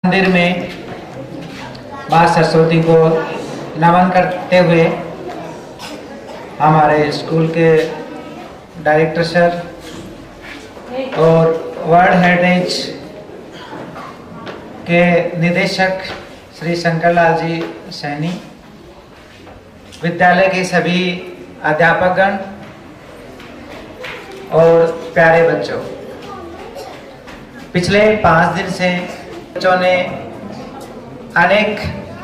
मंदिर में माँ सरस्वती को नमन करते हुए हमारे स्कूल के डायरेक्टर सर और वर्ल्ड हेरिटेज के निदेशक श्री शंकरलाल जी सैनी, विद्यालय के सभी अध्यापकगण और प्यारे बच्चों, पिछले 5 दिन से बच्चों ने अनेक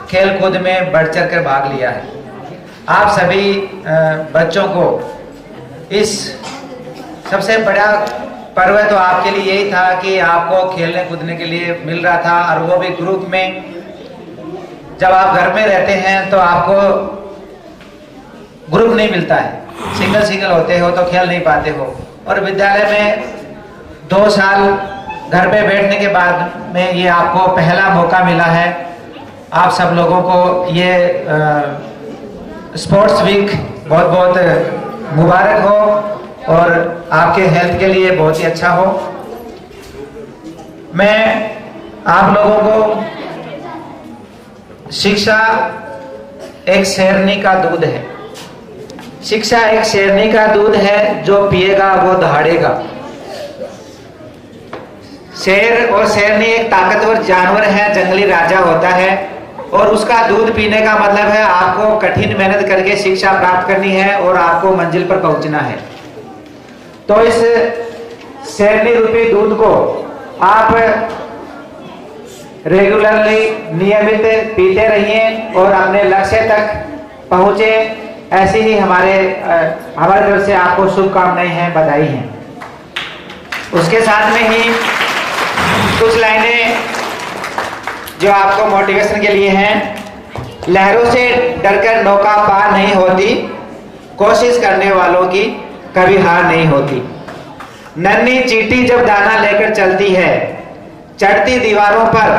खेल कूद में बढ़ चढ़ कर भाग लिया है। आप सभी बच्चों को इस सबसे बड़ा पर्व तो आपके लिए यही था कि आपको खेलने कूदने के लिए मिल रहा था, और वो भी ग्रुप में। जब आप घर में रहते हैं तो आपको ग्रुप नहीं मिलता है, सिंगल सिंगल होते हो तो खेल नहीं पाते हो। और विद्यालय में 2 साल घर पे बैठने के बाद में ये आपको पहला मौका मिला है। आप सब लोगों को ये स्पोर्ट्स वीक बहुत बहुत मुबारक हो और आपके हेल्थ के लिए बहुत ही अच्छा हो। मैं आप लोगों को, शिक्षा एक शेरनी का दूध है। शिक्षा एक शेरनी का दूध है, जो पिएगा वो दहाड़ेगा। शेर और शेरनी एक ताकतवर जानवर है, जंगली राजा होता है, और उसका दूध पीने का मतलब है आपको कठिन मेहनत करके शिक्षा प्राप्त करनी है और आपको मंजिल पर पहुंचना है। तो इस शेरनी रूपी दूध को आप रेगुलरली नियमित पीते रहिए और अपने लक्ष्य तक पहुंचे। ऐसे ही हमारे तरफ से आपको शुभकामनाएं हैं, बधाई हैं। उसके साथ में ही कुछ लाइनें जो आपको मोटिवेशन के लिए हैं। लहरों से डरकर नौका पार नहीं होती, कोशिश करने वालों की कभी हार नहीं होती। नन्ही चींटी जब दाना लेकर चलती है, चढ़ती दीवारों पर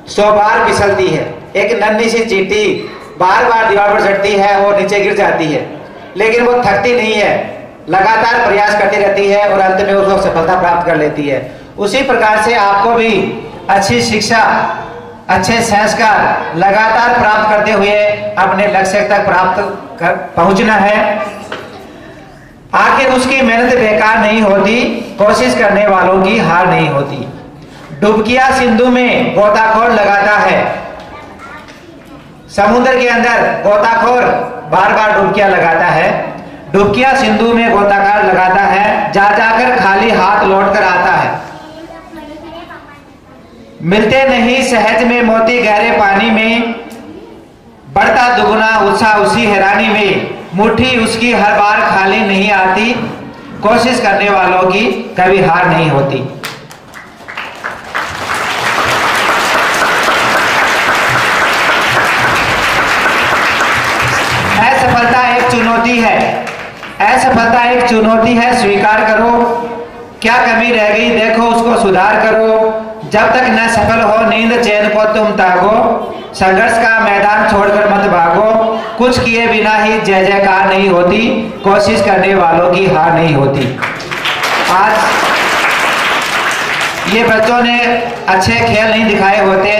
100 बार फिसलती है। एक नन्ही सी चींटी बार बार दीवार पर चढ़ती है और नीचे गिर जाती है, लेकिन वो थकती नहीं है, लगातार प्रयास करती रहती है और अंत में उसको सफलता प्राप्त कर लेती है। उसी प्रकार से आपको भी अच्छी शिक्षा, अच्छे संस्कार लगातार प्राप्त करते हुए अपने लक्ष्य तक पहुंचना है। आखिर उसकी मेहनत बेकार नहीं होती, कोशिश करने वालों की हार नहीं होती। डुबकियां सिंधु में गोताखोर लगाता है। समुद्र के अंदर गोताखोर बार बार डुबकियां लगाता है। डुबकियां सिंधु में गोताखोर लगाता है, जा जाकर खाली हाथ लौट कर आता है। मिलते नहीं सहज में मोती गहरे पानी में, बढ़ता दुगुना उत्साह उसी हैरानी में। मुट्ठी उसकी हर बार खाली नहीं आती, कोशिश करने वालों की कभी हार नहीं होती। असफलता एक चुनौती है, असफलता एक चुनौती है, स्वीकार करो। क्या कमी रह गई देखो, उसको सुधार करो। जब तक न सफल हो नींद चैन को तुम तागो, संघर्ष का मैदान छोड़कर मत भागो। कुछ किए बिना ही जय जयकार नहीं होती, कोशिश करने वालों की हार नहीं होती। आज ये बच्चों ने अच्छे खेल नहीं दिखाए होते,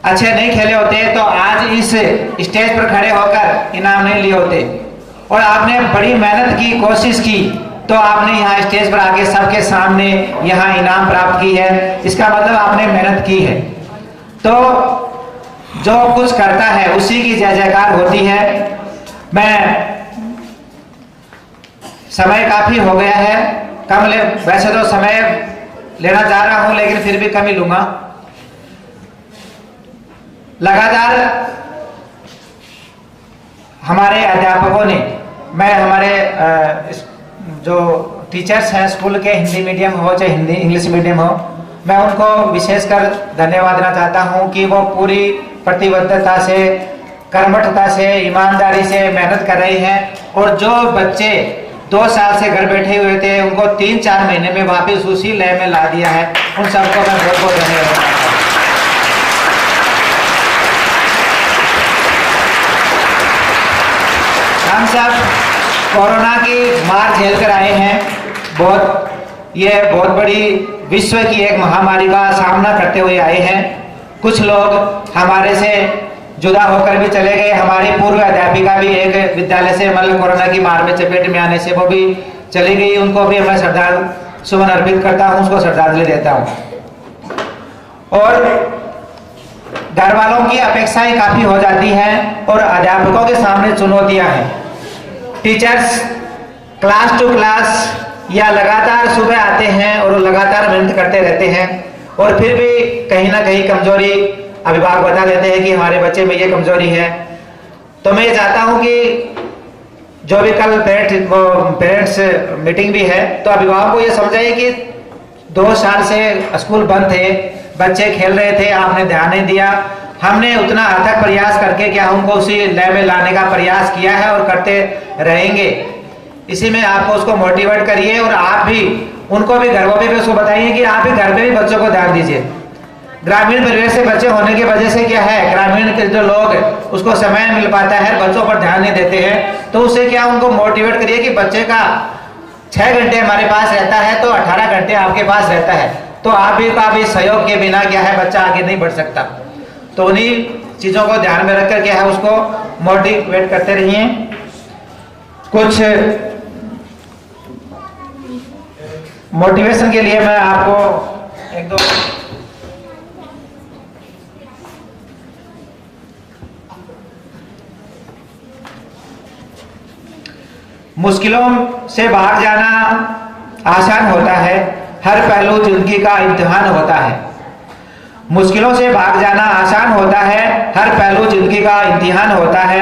अच्छे नहीं खेले होते, तो आज इस स्टेज पर खड़े होकर इनाम नहीं लिए होते। और आपने बड़ी मेहनत की, कोशिश की, तो आपने यहाँ स्टेज पर आके सबके सामने यहाँ इनाम प्राप्त की है। इसका मतलब आपने मेहनत की है। तो जो कुछ करता है उसी की जय जयकार होती है। मैं, समय काफी हो गया है, वैसे तो समय लेना चाह रहा हूं, लेकिन फिर भी कम ही लूंगा। लगातार हमारे अध्यापकों ने, मैं हमारे जो टीचर्स हैं स्कूल के, हिंदी मीडियम हो चाहे हिंदी इंग्लिश मीडियम हो, मैं उनको विशेषकर धन्यवाद देना चाहता हूं कि वो पूरी प्रतिबद्धता से, कर्मठता से, ईमानदारी से मेहनत कर रहे हैं। और जो बच्चे 2 साल से घर बैठे हुए थे, उनको 3-4 महीने में वापस उसी लय में ला दिया है। उन सबको मैं बहुत बहुत धन्यवाद। हम सब कोरोना की मार झेल कर आए हैं। ये बहुत बड़ी विश्व की एक महामारी का सामना करते हुए आए हैं। कुछ लोग हमारे से जुदा होकर भी चले गए। हमारी पूर्व अध्यापिका भी एक विद्यालय से मतलब कोरोना की मार में चपेट में आने से वो भी चली गई। उनको भी मैं श्रद्धांजलि सुमन अर्पित करता हूँ, उसको श्रद्धांजलि देता हूँ। और घर वालों की अपेक्षाएं काफी हो जाती हैं और अध्यापकों के सामने चुनौतियां हैं। टीचर्स क्लास टू क्लास या लगातार सुबह आते हैं और लगातार मेहनत करते रहते हैं और फिर भी कहीं ना कहीं कमजोरी अभिभावक बता देते हैं कि हमारे बच्चे में ये कमजोरी है। तो मैं चाहता हूं कि जो भी कल पेरेंट्स मीटिंग भी है तो अभिभावक को ये समझाइए कि 2 साल से स्कूल बंद थे, बच्चे खेल रहे थे, आपने ध्यान नहीं दिया। हमने उतना अथक प्रयास करके क्या उनको उसी लय में लाने का प्रयास किया है और करते रहेंगे। इसी में आपको उसको मोटिवेट करिए और आप भी उनको भी घरों पे भी उसको बताइए कि आप भी घर पे भी बच्चों को ध्यान दीजिए। ग्रामीण परिवेश से बच्चे होने की वजह से क्या है, ग्रामीण के जो लोग उसको समय मिल पाता है, बच्चों पर ध्यान नहीं देते हैं। तो उससे क्या उनको मोटिवेट करिए कि बच्चे का 6 घंटे हमारे पास रहता है तो 18 घंटे आपके पास रहता है। तो आप भी सहयोग के बिना क्या है बच्चा आगे नहीं बढ़ सकता। तो उन्हीं चीजों को ध्यान में रखकर क्या है उसको मोटिवेट करते रहिए। कुछ मोटिवेशन के लिए मैं आपको 1-2 मुश्किलों से बाहर जाना आसान होता है, हर पहलू जिंदगी का इम्तिहान होता है। मुश्किलों से भाग जाना आसान होता है, हर पहलू जिंदगी का इम्तिहान होता है।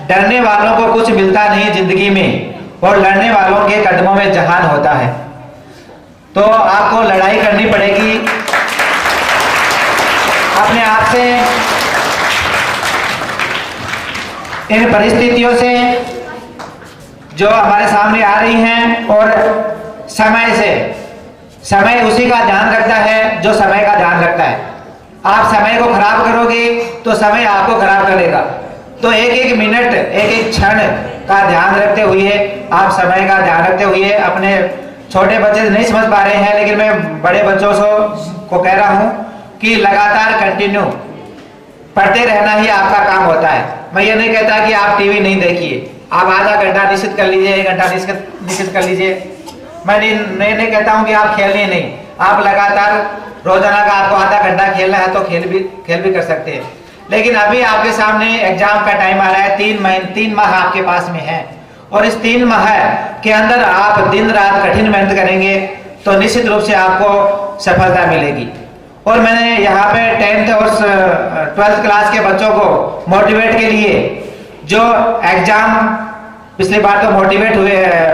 डरने वालों को कुछ मिलता नहीं जिंदगी में और लड़ने वालों के कदमों में जहान होता है। तो आपको लड़ाई करनी पड़ेगी अपने आप से, इन परिस्थितियों से जो हमारे सामने आ रही हैं और समय से। समय उसी का ध्यान रखता है जो समय का ध्यान रखता है। आप समय को खराब करोगे तो समय आपको खराब करेगा। तो एक मिनट एक क्षण का ध्यान रखते हुए, आप समय का ध्यान रखते हुए, अपने छोटे बच्चे नहीं समझ पा रहे हैं लेकिन मैं बड़े बच्चों को कह रहा हूं कि लगातार कंटिन्यू पढ़ते रहना ही आपका काम होता है। मैं ये नहीं कहता कि आप टीवी नहीं देखिए, आप आधा घंटा निश्चित कर लीजिए, 1 घंटा निश्चित कर लीजिए। मैं नहीं कहता हूं कि आप खेलने नहीं, आप लगातार रोजाना का आपको आधा घंटा खेलना है तो खेल भी कर सकते हैं। लेकिन अभी आपके सामने एग्जाम का टाइम आ रहा है, 3 माह आपके पास में है और इस 3 माह के अंदर आप दिन रात कठिन मेहनत करेंगे तो निश्चित रूप से आपको सफलता मिलेगी। और मैंने यहाँ पे 10th और 12th क्लास के बच्चों को मोटिवेट के लिए जो एग्जाम पिछली बार तो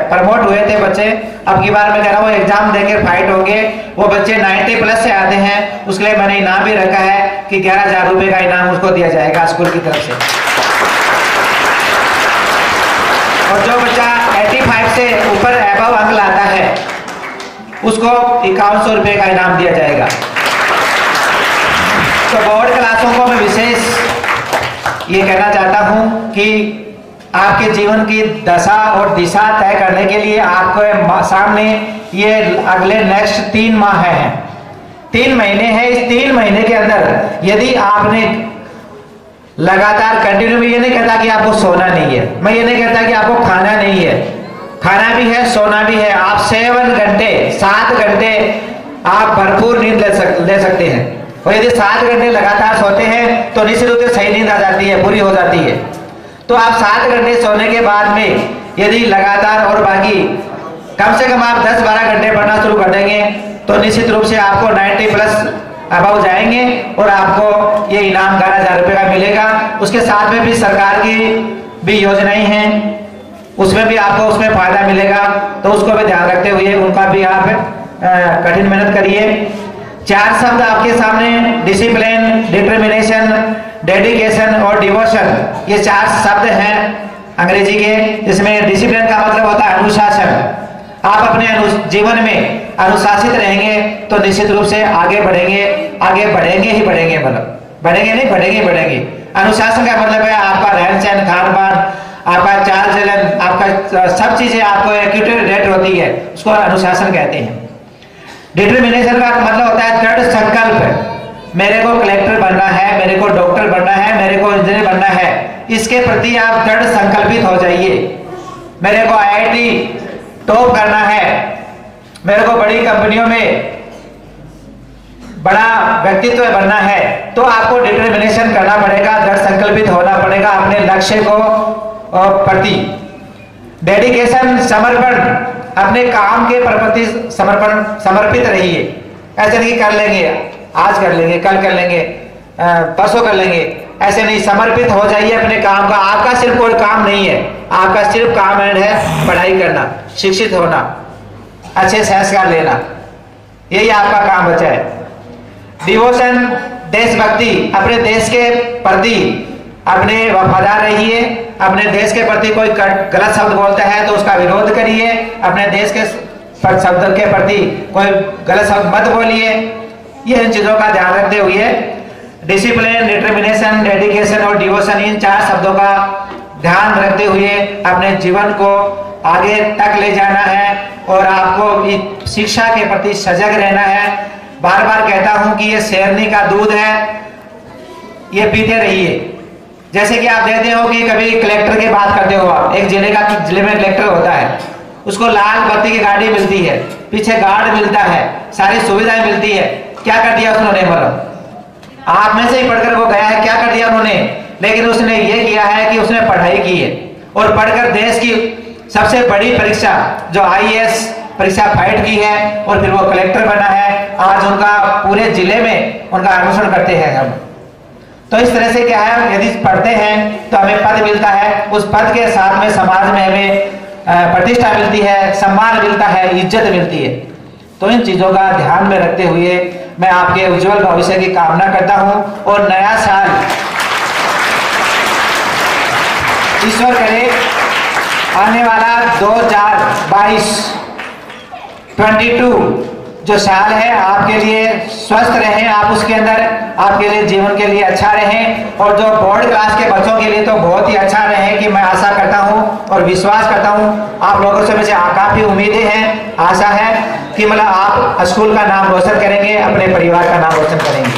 प्रमोट हुए थे बच्चे, अब की बार मैं कह रहा हूँ एग्जाम देकर फाइट होंगे। वो बच्चे 90+ से आते हैं, उसके लिए मैंने इनाम भी रखा है कि 11,000 रुपए का इनाम उसको दिया जाएगा स्कूल की तरफ से। और जो बच्चा 85 से ऊपर एबव अंक लाता है उसको 5100 रुपए का इनाम दिया जाएगा। तो बोर्ड क्लासों को मैं विशेष ये कहना चाहता हूं कि आपके जीवन की दशा और दिशा तय करने के लिए आपके सामने ये अगले नेक्स्ट 3 माह हैं, 3 महीने हैं। इस 3 महीने के अंदर यदि आपने लगातार कंटिन्यू, मैं ये नहीं कहता कि आपको सोना नहीं है, मैं ये नहीं कहता कि आपको खाना नहीं है, खाना भी है, सोना भी है। आप 7 घंटे आप भरपूर नींद ले सकते हैं। और यदि 7 घंटे लगातार सोते हैं तो निश्चित रूप से सही नींद आ जाती है, पूरी हो जाती है। तो आप 7 घंटे सोने के बाद में यदि लगातार और बाकी कम से कम आप 10-12 घंटे पढ़ना शुरू कर देंगे तो निश्चित रूप से आपको 90+ अबाउ जाएंगे और आपको ये इनाम 11,000 रुपए का मिलेगा। उसके साथ में भी सरकार की भी योजनाएं हैं, उसमें भी आपको उसमें फायदा मिलेगा। तो उसको भी ध्यान रखते हुए उनका भी आप कठिन मेहनत करिए। 4 शब्द आपके सामने, डिसिप्लिन, डिटर्मिनेशन, डेडिकेशन और डिवोशन, ये 4 शब्द हैं अंग्रेजी के, जिसमें डिसिप्लिन का मतलब होता है अनुशासन। आप अपने जीवन में अनुशासित रहेंगे तो निश्चित रूप से आगे बढ़ेंगे ही बढ़ेंगे, मतलब बढ़ेंगे नहीं, बढ़ेंगे। अनुशासन का मतलब है आपका रहन सहन, खान पान, आपका चाल चलन, आपका सब चीजें आपको एक्यूरेट होती है, उसको अनुशासन कहते हैं। डिटर्मिनेशन का मतलब होता है दृढ़ संकल्प। मेरे को कलेक्टर बनना है, मेरे को डॉक्टर बनना है, मेरे को इंजीनियर बनना है, इसके प्रति आप दृढ़ संकल्पित हो जाइए। मेरे को IIT टॉप करना है, मेरे को बड़ी कंपनियों में बड़ा व्यक्तित्व बनना है, तो आपको डिटर्मिनेशन करना पड़ेगा, दृढ़ संकल्पित होना पड़ेगा अपने लक्ष्य को प्रति। डेडिकेशन, समर्पण, अपने काम के प्रति समर्पित रहिए। ऐसे नहीं कर लेंगे, आज कर लेंगे, कल कर लेंगे, परसों कर लेंगे, ऐसे नहीं, समर्पित हो जाइए अपने काम का। आपका सिर्फ कोई काम नहीं है, आपका सिर्फ काम है पढ़ाई करना, शिक्षित होना, अच्छे संस्कार लेना, यही आपका काम बचा है। डिवोशन, देशभक्ति, अपने देश के प्रति अपने वफादार रहिए। अपने देश के प्रति कोई गलत शब्द बोलता है तो उसका विरोध करिए, अपने देश के शब्द के प्रति कोई गलत शब्द मत बोलिए। ये इन चीजों का ध्यान रखते हुए डिसिप्लिन, डिटर्मिनेशन, डेडिकेशन और डिवोशन, इन 4 शब्दों का ध्यान रखते हुए अपने जीवन को आगे तक ले जाना है और आपको शिक्षा के प्रति सजग रहना है। बार बार कहता हूं कि ये शेरनी का दूध है, ये पीते रहिए। जैसे कि आप देखते हो कि कभी कलेक्टर की बात करते हो आप, एक जिले में कलेक्टर होता है, उसको लाल बत्ती की गाड़ी मिलती है, पीछे गार्ड मिलता है, सारी सुविधाएं मिलती है। क्या कर दिया उन्होंने? मतलब आप में से ही पढ़कर वो गया है, क्या कर दिया उन्होंने? लेकिन उसने ये किया है कि उसने पढ़ाई की है और पढ़कर देश की सबसे बड़ी परीक्षा जो IAS परीक्षा फाइट की है और फिर वो कलेक्टर बना है। आज उनका पूरे जिले में उनका अनुसरण करते हैं हम। तो इस तरह से क्या है, यदि पढ़ते हैं तो हमें पद मिलता है, उस पद के साथ में समाज में हमें प्रतिष्ठा मिलती है, सम्मान मिलता है, इज्जत मिलती है। तो इन चीजों का ध्यान में रखते हुए मैं आपके उज्जवल भविष्य की कामना करता हूं और नया साल ईश्वर करे आने वाला 2022 जो साल है आपके लिए स्वस्थ रहें, आप उसके अंदर आपके लिए जीवन के लिए अच्छा रहें और जो बोर्ड क्लास के बच्चों के लिए तो बहुत ही अच्छा रहे कि मैं आशा करता हूं और विश्वास करता हूं आप लोगों से मुझे काफी उम्मीदें हैं, आशा है कि मतलब आप स्कूल का नाम रोशन करेंगे, अपने परिवार का नाम रोशन करेंगे।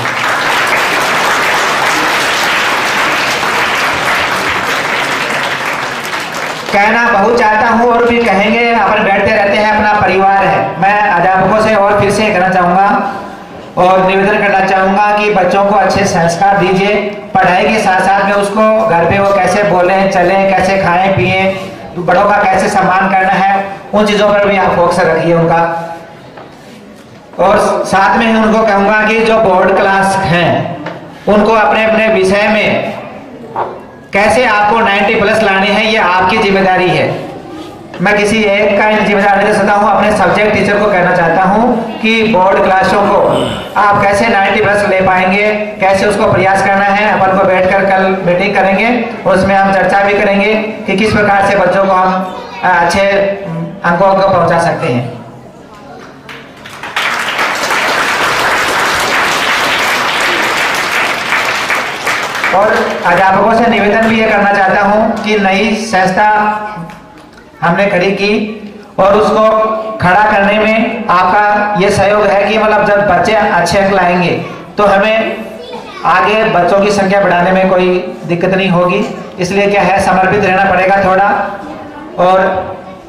कहना बहुत चाहता हूं और भी कहेंगे, अपन बैठते रहते हैं, अपना परिवार है। मैं अध्यापकों से और फिर से कहना चाहूंगा और निवेदन करना चाहूंगा कि बच्चों को अच्छे संस्कार दीजिए, पढ़ाई के साथ साथ में उसको घर पे वो कैसे बोले चले, कैसे खाएं पिए, बड़ों का कैसे सम्मान करना है, उन चीजों पर भी आप फोकस रखिए उनका। और साथ में ही उनको कहूंगा कि जो बोर्ड क्लास हैं उनको अपने अपने विषय में कैसे आपको 90+ लाने हैं, ये आपकी जिम्मेदारी है। मैं किसी एक का जिम्मेदारी नहीं दे सकता हूँ, अपने सब्जेक्ट टीचर को कहना चाहता हूँ कि बोर्ड क्लासों को आप कैसे 90+ ले पाएंगे, कैसे उसको प्रयास करना है। अपन को बैठकर कल मीटिंग करेंगे और उसमें हम चर्चा भी करेंगे कि किस प्रकार से बच्चों को हम अच्छे अंकों को पहुंचा सकते हैं। और अध्यापकों से निवेदन भी ये करना चाहता हूं कि नई संस्था हमने खड़ी की और उसको खड़ा करने में आपका ये सहयोग है कि मतलब जब बच्चे अच्छे अंक लाएंगे तो हमें आगे बच्चों की संख्या बढ़ाने में कोई दिक्कत नहीं होगी। इसलिए क्या है, समर्पित रहना पड़ेगा थोड़ा। और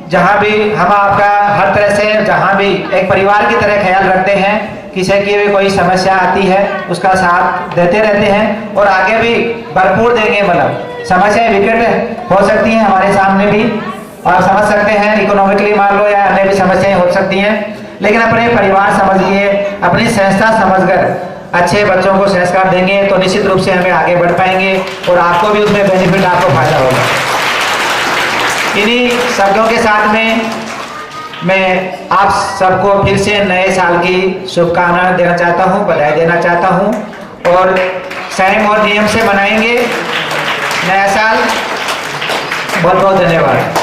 जहां भी हम आपका हर तरह से, जहां भी एक परिवार की तरह ख्याल रखते हैं, किसी की भी कोई समस्या आती है उसका साथ देते रहते हैं और आगे भी भरपूर देंगे। मतलब समस्याएं विकट हो सकती हैं हमारे सामने भी, आप समझ सकते हैं, इकोनॉमिकली मान लो या अन्य भी समस्याएं हो सकती हैं, लेकिन अपने परिवार समझिए, अपनी संस्था समझकर अच्छे बच्चों को संस्कार देंगे तो निश्चित रूप से हमें आगे बढ़ पाएंगे और आपको भी उसमें बेनिफिट, आपको फायदा होगा। इन्हीं शब्दों के साथ में मैं आप सबको फिर से नए साल की शुभकामनाएं देना चाहता हूं, बधाई देना चाहता हूं और संयम और नियम से मनाएंगे नया साल। बहुत बहुत धन्यवाद।